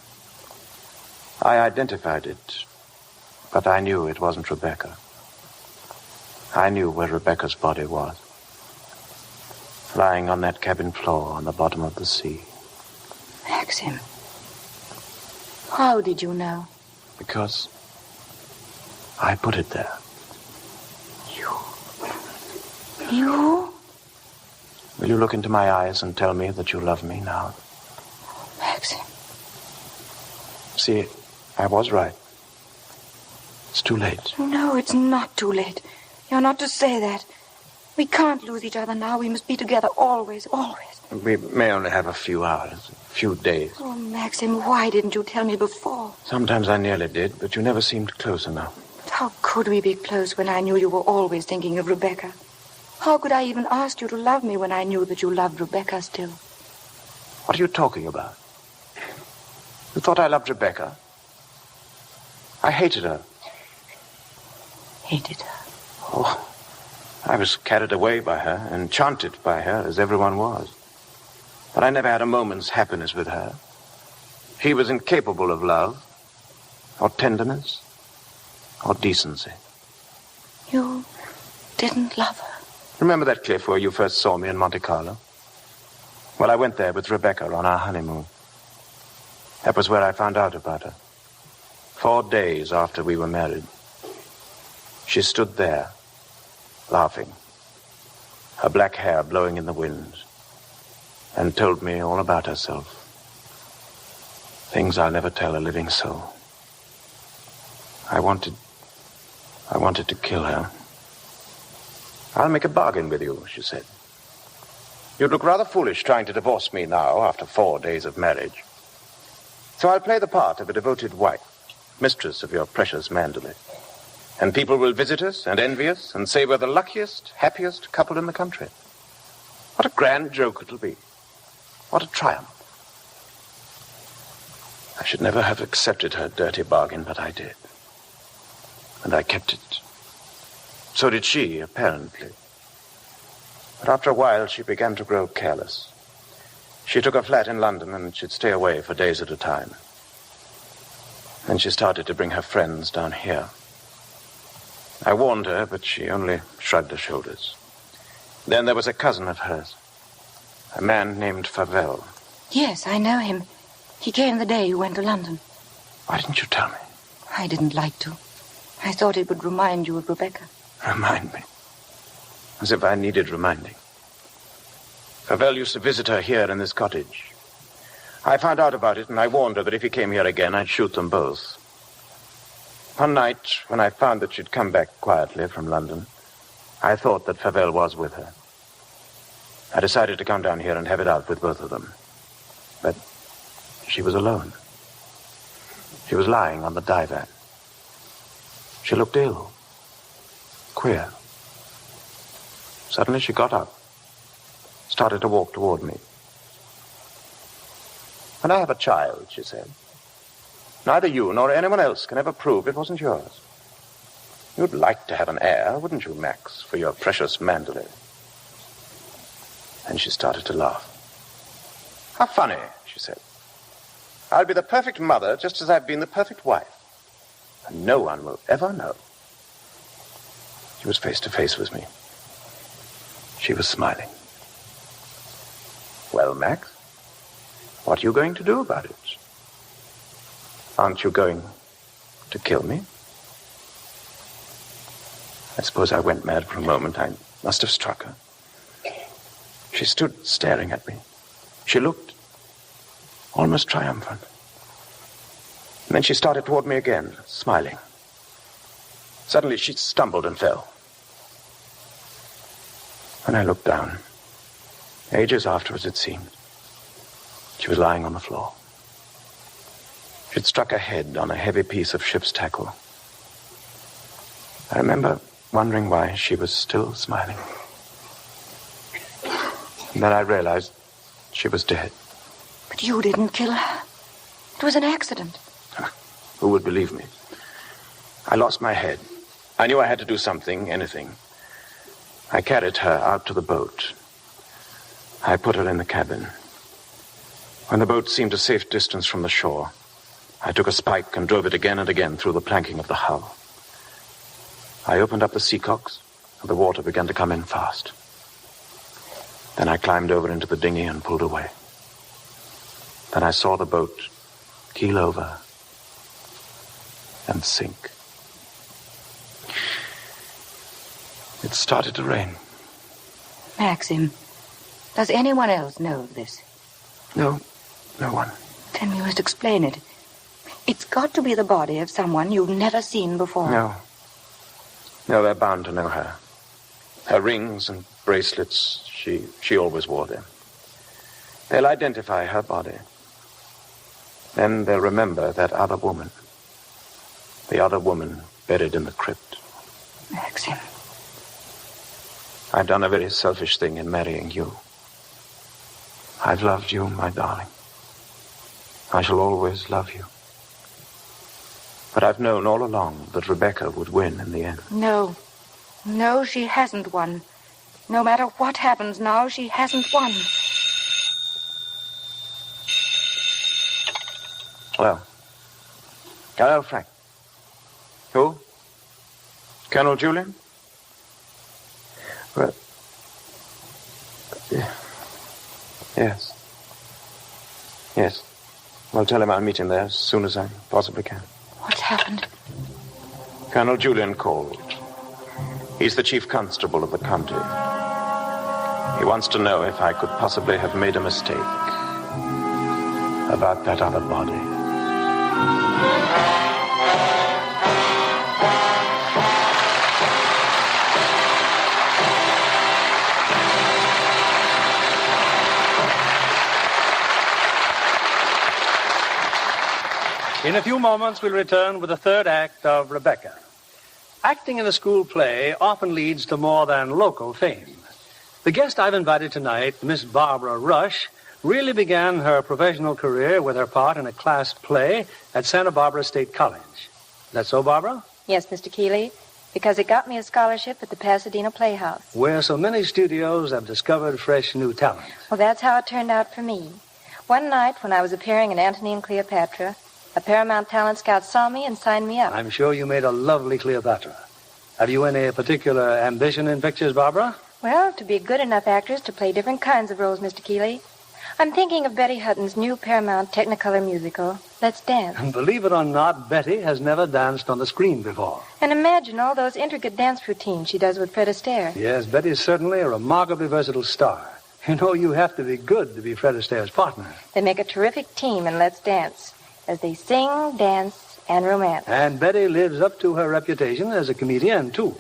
I identified it, but I knew it wasn't Rebecca. I knew where Rebecca's body was, lying on that cabin floor on the bottom of the sea. Maxim, how did you know? Because I put it there. You? Will you look into my eyes and tell me that you love me now? Maxim. See, I was right. It's too late. No, it's not too late. You're not to say that. We can't lose each other now. We must be together always, always. We may only have a few hours, a few days. Oh, Maxim, why didn't you tell me before? Sometimes I nearly did, but you never seemed close enough. But how could we be close when I knew you were always thinking of Rebecca? How could I even ask you to love me when I knew that you loved Rebecca still? What are you talking about? You thought I loved Rebecca? I hated her. Hated her? Oh, I was carried away by her, enchanted by her, as everyone was. But I never had a moment's happiness with her. She was incapable of love, or tenderness, or decency. You didn't love her? Remember that cliff where you first saw me in Monte Carlo? Well, I went there with Rebecca on our honeymoon. That was where I found out about her. 4 days after we were married. She stood there, laughing, her black hair blowing in the wind, and told me all about herself. Things I'll never tell a living soul. I wanted to kill her. I'll make a bargain with you, she said. You'd look rather foolish trying to divorce me now after 4 days of marriage. So I'll play the part of a devoted wife, mistress of your precious Mandalay. And people will visit us and envy us and say we're the luckiest, happiest couple in the country. What a grand joke it'll be. What a triumph. I should never have accepted her dirty bargain, but I did. And I kept it. So did she, apparently. But after a while, she began to grow careless. She took a flat in London and she'd stay away for days at a time. Then she started to bring her friends down here. I warned her, but she only shrugged her shoulders. Then there was a cousin of hers, a man named Favell. Yes, I know him. He came the day you went to London. Why didn't you tell me? I didn't like to. I thought it would remind you of Rebecca. Remind me? As if I needed reminding. Favell used to visit her here in this cottage. I found out about it, and I warned her that if he came here again, I'd shoot them both. One night, when I found that she'd come back quietly from London, I thought that Favell was with her. I decided to come down here and have it out with both of them. But she was alone. She was lying on the divan. She looked ill. Queer. Suddenly she got up, started to walk toward me. When I have a child, she said, neither you nor anyone else can ever prove it wasn't yours. You'd like to have an heir, wouldn't you, Max, for your precious Mandalay? And she started to laugh. How funny, she said. I'll be the perfect mother just as I've been the perfect wife. And no one will ever know. She was face to face with me. She was smiling. Well, Max, what are you going to do about it? Aren't you going to kill me? I suppose I went mad for a moment. I must have struck her. She stood staring at me. She looked almost triumphant. And then she started toward me again, smiling. Suddenly she stumbled and fell. When I looked down, ages afterwards it seemed, she was lying on the floor. She'd struck her head on a heavy piece of ship's tackle. I remember wondering why she was still smiling. And then I realized she was dead. But you didn't kill her. It was an accident. Who would believe me? I lost my head. I knew I had to do something, anything. I carried her out to the boat. I put her in the cabin. When the boat seemed a safe distance from the shore, I took a spike and drove it again and again through the planking of the hull. I opened up the seacocks, and the water began to come in fast. Then I climbed over into the dinghy and pulled away. Then I saw the boat keel over and sink. It started to rain. Maxim, does anyone else know of this? No one. Then you must explain it. It's got to be the body of someone you've never seen before. No, they're bound to know her. Her rings and bracelets, she always wore them. They'll identify her body. Then they'll remember that other woman. The other woman buried in the crypt. Maxim. I've done a very selfish thing in marrying you. I've loved you, my darling. I shall always love you. But I've known all along that Rebecca would win in the end. No, she hasn't won. No matter what happens now, she hasn't won. Well, Colonel Frank. Who? Colonel Julian? Well, yes. Well, tell him I'll meet him there as soon as I possibly can. What's happened? Colonel Julian called. He's the chief constable of the county. He wants to know if I could possibly have made a mistake about that other body. In a few moments, we'll return with the third act of Rebecca. Acting in a school play often leads to more than local fame. The guest I've invited tonight, Miss Barbara Rush, really began her professional career with her part in a class play at Santa Barbara State College. Is that so, Barbara? Yes, Mr. Keeley, because it got me a scholarship at the Pasadena Playhouse. Where so many studios have discovered fresh new talent. Well, that's how it turned out for me. One night when I was appearing in Antony and Cleopatra, a Paramount talent scout saw me and signed me up. I'm sure you made a lovely Cleopatra. Have you any particular ambition in pictures, Barbara? Well, to be a good enough actress to play different kinds of roles, Mr. Keeley. I'm thinking of Betty Hutton's new Paramount Technicolor musical, Let's Dance. And believe it or not, Betty has never danced on the screen before. And imagine all those intricate dance routines she does with Fred Astaire. Yes, Betty's certainly a remarkably versatile star. You know, you have to be good to be Fred Astaire's partner. They make a terrific team in Let's Dance, as they sing, dance, and romance. And Betty lives up to her reputation as a comedian, too.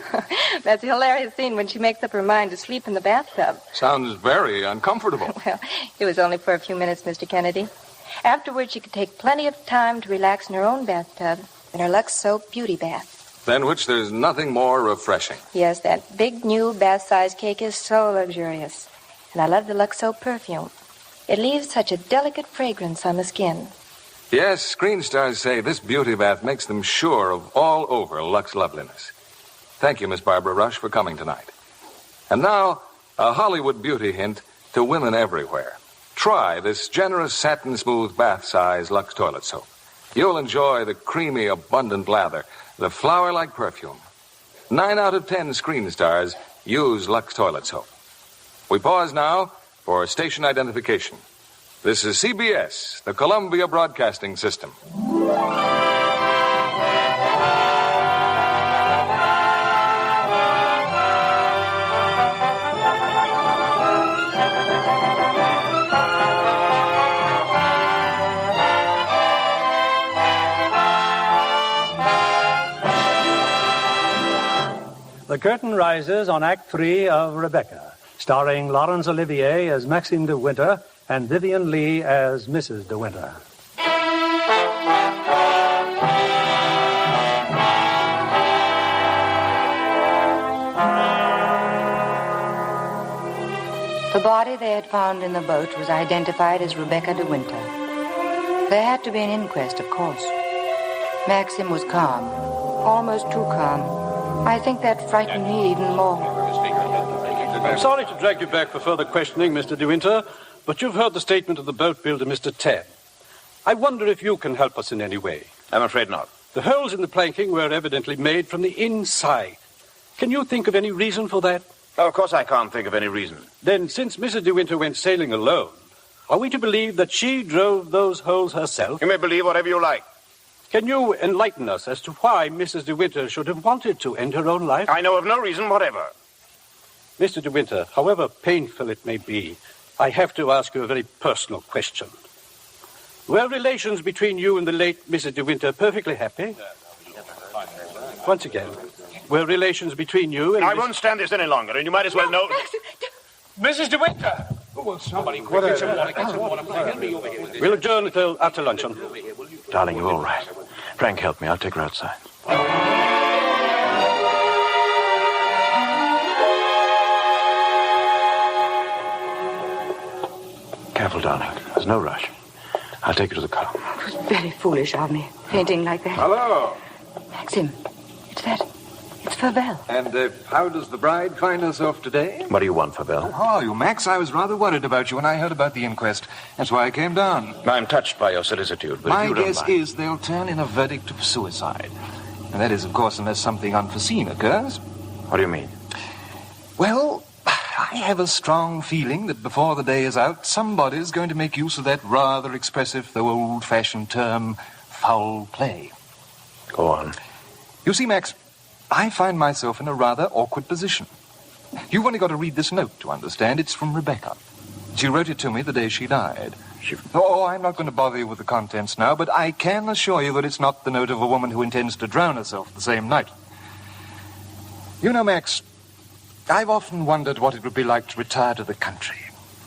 That's a hilarious scene when she makes up her mind to sleep in the bathtub. Sounds very uncomfortable. Well, it was only for a few minutes, Mr. Kennedy. Afterwards, she could take plenty of time to relax in her own bathtub in her Lux Soap Beauty Bath. Than which there's nothing more refreshing. Yes, that big new bath-size cake is so luxurious. And I love the Lux Soap perfume. It leaves such a delicate fragrance on the skin. Yes, screen stars say this beauty bath makes them sure of all over Lux loveliness. Thank you, Miss Barbara Rush, for coming tonight. And now, a Hollywood beauty hint to women everywhere. Try this generous satin smooth bath size Lux toilet soap. You'll enjoy the creamy, abundant lather, the flower-like perfume. 9 out of 10 screen stars use Lux toilet soap. We pause now for station identification. This is CBS, the Columbia Broadcasting System. The curtain rises on Act 3 of Rebecca, starring Laurence Olivier as Maxime de Winter and Vivien Leigh as Mrs. de Winter. The body they had found in the boat was identified as Rebecca de Winter. There had to be an inquest, of course. Maxim was calm, almost too calm. I think that frightened me even more. I'm sorry to drag you back for further questioning, Mr. de Winter, but you've heard the statement of the boat builder, Mr. Tabb. I wonder if you can help us in any way. I'm afraid not. The holes in the planking were evidently made from the inside. Can you think of any reason for that? Oh, of course I can't think of any reason. Then, since Mrs. de Winter went sailing alone, are we to believe that she drove those holes herself? You may believe whatever you like. Can you enlighten us as to why Mrs. de Winter should have wanted to end her own life? I know of no reason whatever. Mr. de Winter, however painful it may be, I have to ask you a very personal question. Were relations between you and the late Mrs. de Winter perfectly happy? Once again, were relations between you and... I won't stand this any longer, and you might as well know... Mrs. de Winter! Oh, somebody quick, get some water. We'll adjourn until after luncheon. Darling, you're all right. Frank, help me. I'll take her outside. Careful, darling. There's no rush. I'll take you to the car. It was very foolish of me, fainting like that. Hello. Maxim, it's Fabel. And how does the bride find herself today? What do you want, Fabel? How are you, Max? I was rather worried about you when I heard about the inquest. That's why I came down. I'm touched by your solicitude, but My if you don't guess mind... is they'll turn in a verdict of suicide. And that is, of course, unless something unforeseen occurs. What do you mean? Well, I have a strong feeling that before the day is out, somebody's going to make use of that rather expressive, though old-fashioned term, foul play. Go on. You see, Max, I find myself in a rather awkward position. You've only got to read this note to understand. It's from Rebecca. She wrote it to me the day she died. Oh, I'm not going to bother you with the contents now, but I can assure you that it's not the note of a woman who intends to drown herself the same night. You know, Max, I've often wondered what it would be like to retire to the country.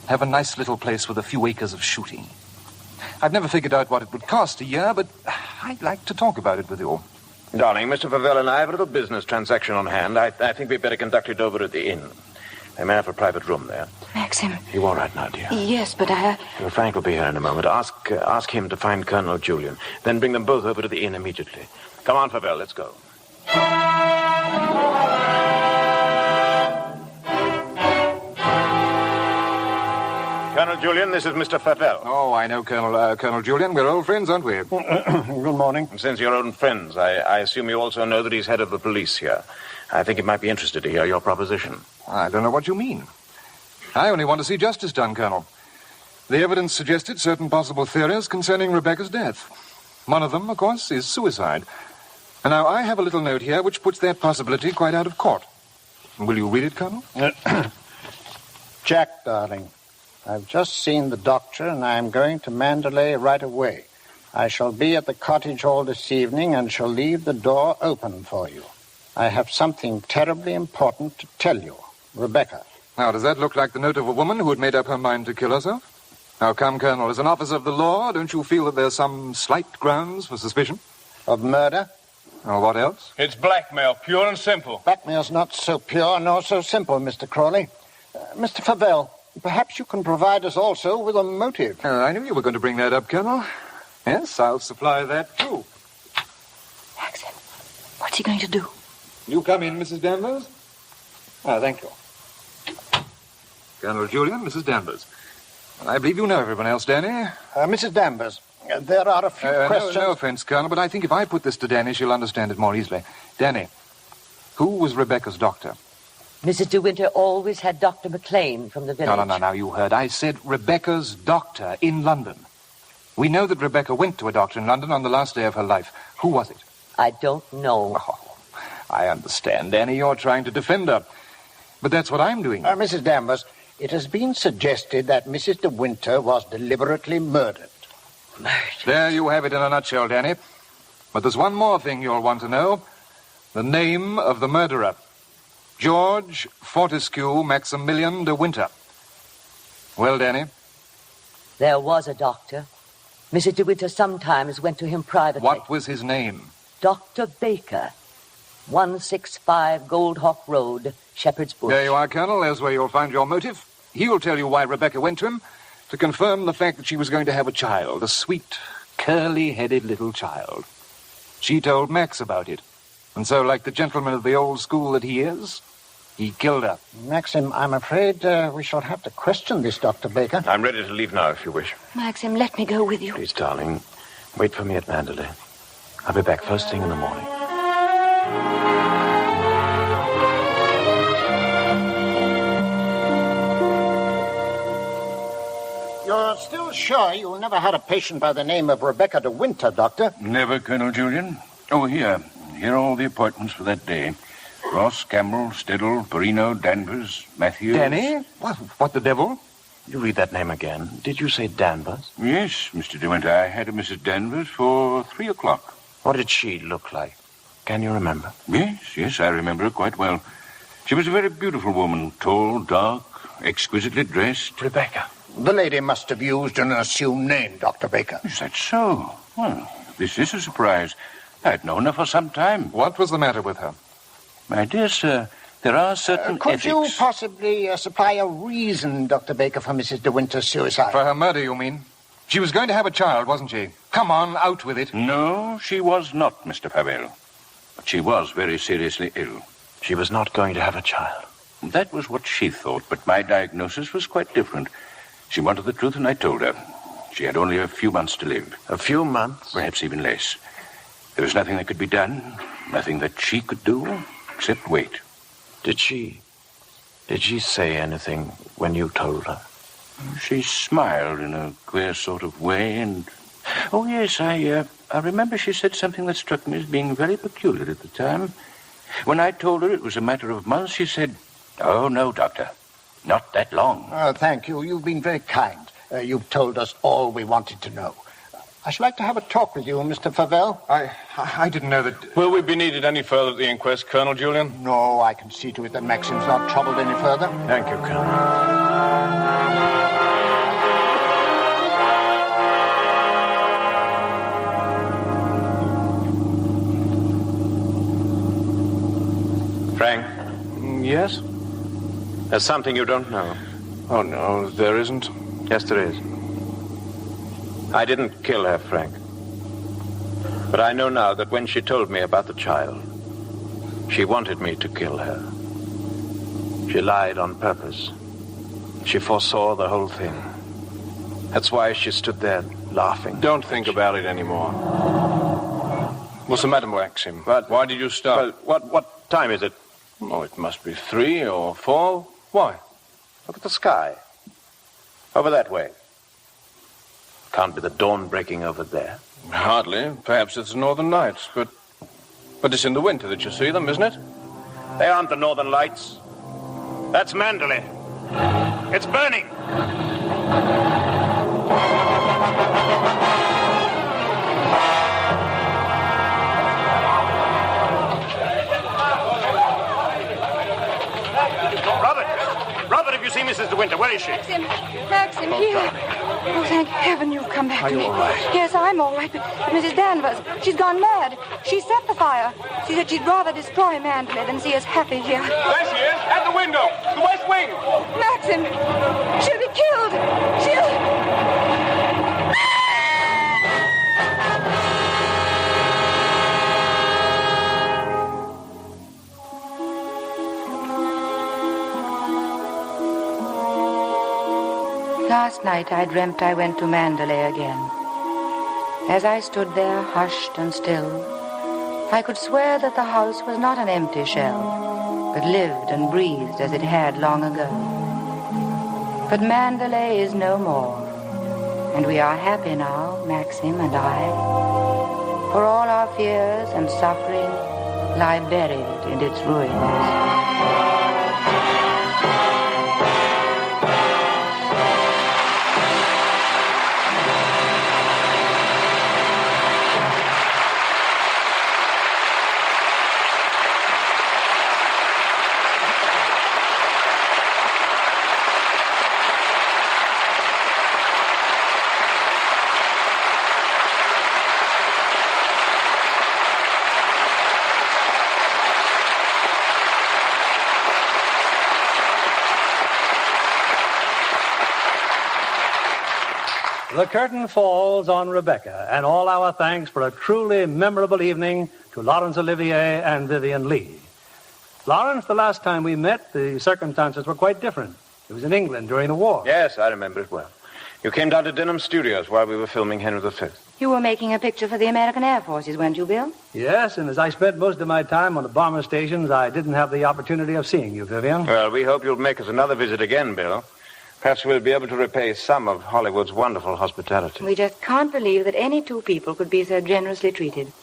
Have a nice little place with a few acres of shooting. I've never figured out what it would cost a year, but I'd like to talk about it with you. Darling, Mr. Fabel and I have a little business transaction on hand. I think we'd better conduct it over at the inn. They may have a private room there. Maxim. You all right now, dear? Yes, but I... Well, Frank will be here in a moment. Ask him to find Colonel Julian. Then bring them both over to the inn immediately. Come on, Fabel, let's go. Colonel Julian, this is Mr. Fabel. Oh, I know Colonel Julian. We're old friends, aren't we? Good morning. And since you're old friends, I assume you also know that he's head of the police here. I think he might be interested to hear your proposition. I don't know what you mean. I only want to see justice done, Colonel. The evidence suggested certain possible theories concerning Rebecca's death. One of them, of course, is suicide. And now I have a little note here which puts that possibility quite out of court. Will you read it, Colonel? Jack, darling, I've just seen the doctor, and I'm going to Mandalay right away. I shall be at the cottage all this evening and shall leave the door open for you. I have something terribly important to tell you, Rebecca. Now, does that look like the note of a woman who had made up her mind to kill herself? Now, come, Colonel, as an officer of the law, don't you feel that there's some slight grounds for suspicion? Of murder? Or what else? It's blackmail, pure and simple. Blackmail's not so pure nor so simple, Mr. Crawley. Mr. Fabel, Perhaps you can provide us also with a motive. I knew you were going to bring that up, Colonel. Yes, I'll supply that, too. Maxim, what's he going to do? You come in, Mrs. Danvers. Thank you. Colonel Julian, Mrs. Danvers. I believe you know everyone else, Danny. Mrs. Danvers, there are a few questions... No offense, Colonel, but I think if I put this to Danny, she'll understand it more easily. Danny, who was Rebecca's doctor? Mrs. De Winter always had Dr. McLean from the village. No, you heard. I said Rebecca's doctor in London. We know that Rebecca went to a doctor in London on the last day of her life. Who was it? I don't know. Oh, I understand, Danny. You're trying to defend her. But that's what I'm doing. Mrs. Danvers, it has been suggested that Mrs. De Winter was deliberately murdered. Murdered? There you have it in a nutshell, Danny. But there's one more thing you'll want to know. The name of the murderer. George Fortescue Maximilian De Winter. Well, Danny? There was a doctor. Mrs. De Winter sometimes went to him privately. What was his name? Dr. Baker. 165 Gold Hawk Road, Shepherd's Bush. There you are, Colonel. There's where you'll find your motive. He'll tell you why Rebecca went to him, to confirm the fact that she was going to have a child, a sweet, curly-headed little child. She told Max about it. And so, like the gentleman of the old school that he is, he killed her. Maxim, I'm afraid we shall have to question this, Dr. Baker. I'm ready to leave now, if you wish. Maxim, let me go with you. Please, darling, wait for me at Mandalay. I'll be back first thing in the morning. You're still sure you never had a patient by the name of Rebecca De Winter, Doctor? Never, Colonel Julian. Oh, here are all the appointments for that day. Ross, Campbell, Steddle, Perino, Danvers, Matthews. Danny? What the devil? You read that name again. Did you say Danvers? Yes, Mr. De Winter. I had a Mrs. Danvers for 3 o'clock. What did she look like? Can you remember? Yes, I remember her quite well. She was a very beautiful woman, tall, dark, exquisitely dressed. Rebecca. The lady must have used an assumed name, Dr. Baker. Is that so? Well, this is a surprise. I'd known her for some time. What was the matter with her? My dear sir, there are certain Could ethics... you possibly supply a reason, Dr. Baker, for Mrs. De Winter's suicide? For her murder, you mean? She was going to have a child, wasn't she? Come on, out with it. No, she was not, Mr. Pavel. But she was very seriously ill. She was not going to have a child. That was what she thought, but my diagnosis was quite different. She wanted the truth, and I told her. She had only a few months to live. A few months? Perhaps even less. There was nothing that could be done, nothing that she could do, except wait. Did she say anything when you told her? She smiled in a queer sort of way, and... Oh, yes, I remember she said something that struck me as being very peculiar at the time. When I told her it was a matter of months, she said, "Oh, no, Doctor. Not that long." Thank you. You've been very kind. You've told us all we wanted to know. I should like to have a talk with you, Mr. Favell. I didn't know that... Will we be needed any further at the inquest, Colonel Julian? No, I can see to it that Maxim's not troubled any further. Thank you, Colonel. Frank? Yes? There's something you don't know. Oh, no, there isn't. Yes, there is. I didn't kill her, Frank. But I know now that when she told me about the child, she wanted me to kill her. She lied on purpose. She foresaw the whole thing. That's why she stood there laughing. Don't think about it anymore. What's the matter, Maxim? Why did you stop? Well, what time is it? Oh, it must be 3 or 4. Why? Look at the sky. Over that way. Can't be the dawn breaking over there. Hardly. Perhaps it's the northern lights, but it's in the winter that you see them, isn't it? They aren't the northern lights. That's Mandalay. It's burning. Robert, have you seen Mrs. De Winter? Where is she? Maxim, here. Oh, thank heaven you've come back to me. Are you all right? Yes, I'm all right, but Mrs. Danvers, she's gone mad. She set the fire. She said she'd rather destroy Mandalay than see us happy here. There she is, at the window. The west wing! Maxim! She'll be killed! Last night I dreamt I went to Mandalay again. As I stood there, hushed and still, I could swear that the house was not an empty shell, but lived and breathed as it had long ago. But Mandalay is no more, and we are happy now, Maxim and I, for all our fears and suffering lie buried in its ruins. The curtain falls on Rebecca, and all our thanks for a truly memorable evening to Laurence Olivier and Vivien Leigh. Laurence, the last time we met, the circumstances were quite different. It was in England during the war. Yes, I remember it well. You came down to Denham Studios while we were filming Henry V. You were making a picture for the American Air Forces, weren't you, Bill? Yes, and as I spent most of my time on the bomber stations, I didn't have the opportunity of seeing you, Vivien. Well, we hope you'll make us another visit again, Bill. Perhaps we'll be able to repay some of Hollywood's wonderful hospitality. We just can't believe that any two people could be so generously treated.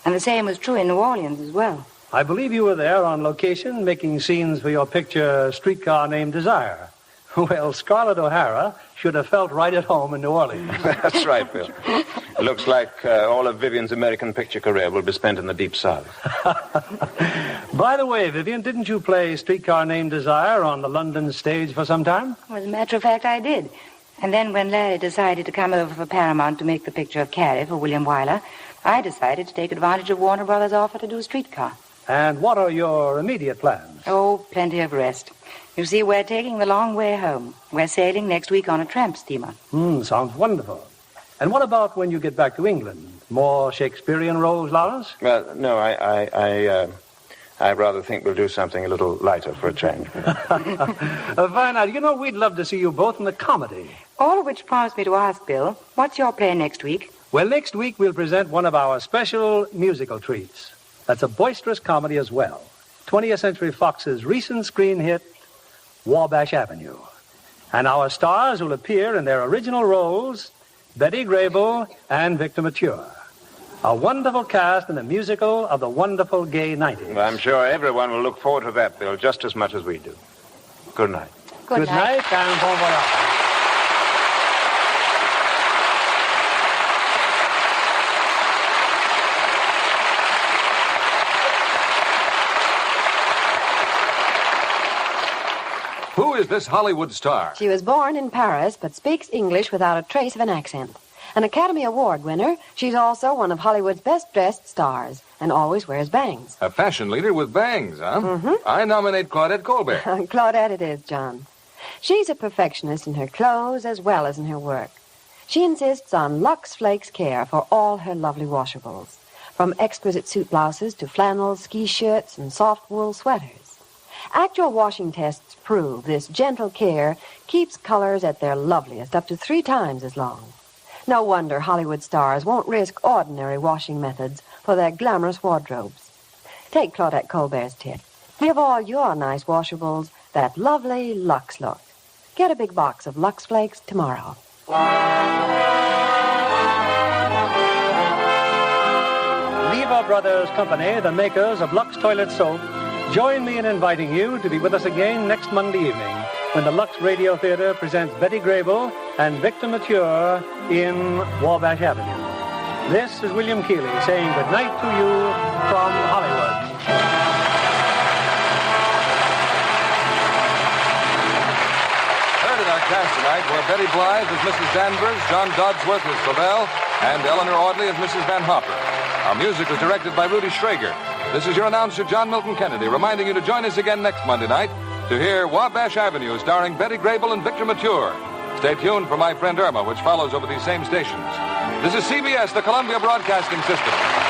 And the same was true in New Orleans as well. I believe you were there on location making scenes for your picture Streetcar Named Desire. Well, Scarlett O'Hara should have felt right at home in New Orleans. That's right, Bill. It looks like all of Vivien's American picture career will be spent in the Deep South. By the way, Vivien, didn't you play Streetcar Named Desire on the London stage for some time? Well, as a matter of fact, I did. And then when Larry decided to come over for Paramount to make the picture of Carrie for William Wyler, I decided to take advantage of Warner Brothers' offer to do Streetcar. And what are your immediate plans? Oh, plenty of rest. You see, we're taking the long way home. We're sailing next week on a tramp steamer. Sounds wonderful. And what about when you get back to England? More Shakespearean roles, Laurence? Well, no, I rather think we'll do something a little lighter for a change. Fine. Now, you know, we'd love to see you both in a comedy. All of which prompts me to ask, Bill, what's your play next week? Well, next week we'll present one of our special musical treats. That's a boisterous comedy as well. 20th Century Fox's recent screen hit, Wabash Avenue. And our stars will appear in their original roles, Betty Grable and Victor Mature. A wonderful cast in a musical of the wonderful gay 90s. Well, I'm sure everyone will look forward to that, Bill, just as much as we do. Good night. Good night. And bon voyage. Who is this Hollywood star? She was born in Paris, but speaks English without a trace of an accent. An Academy Award winner, she's also one of Hollywood's best-dressed stars and always wears bangs. A fashion leader with bangs, huh? Mm-hmm. I nominate Claudette Colbert. Claudette it is, John. She's a perfectionist in her clothes as well as in her work. She insists on Lux Flakes care for all her lovely washables, from exquisite suit blouses to flannels, ski shirts, and soft wool sweaters. Actual washing tests prove this gentle care keeps colors at their loveliest up to 3 times as long. No wonder Hollywood stars won't risk ordinary washing methods for their glamorous wardrobes. Take Claudette Colbert's tip. Give all your nice washables that lovely Lux look. Get a big box of Lux Flakes tomorrow. Lever Brothers Company, the makers of Lux Toilet Soap, join me in inviting you to be with us again next Monday evening when the Lux Radio Theater presents Betty Grable and Victor Mature in Wabash Avenue. This is William Keighley saying good night to you from Hollywood. Heard in our cast tonight were Betty Blythe as Mrs. Danvers, John Dodsworth as Flavel, and Eleanor Audley as Mrs. Van Hopper. Our music was directed by Rudy Schrager. This is your announcer, John Milton Kennedy, reminding you to join us again next Monday night to hear Wabash Avenue starring Betty Grable and Victor Mature. Stay tuned for My Friend Irma, which follows over these same stations. This is CBS, the Columbia Broadcasting System.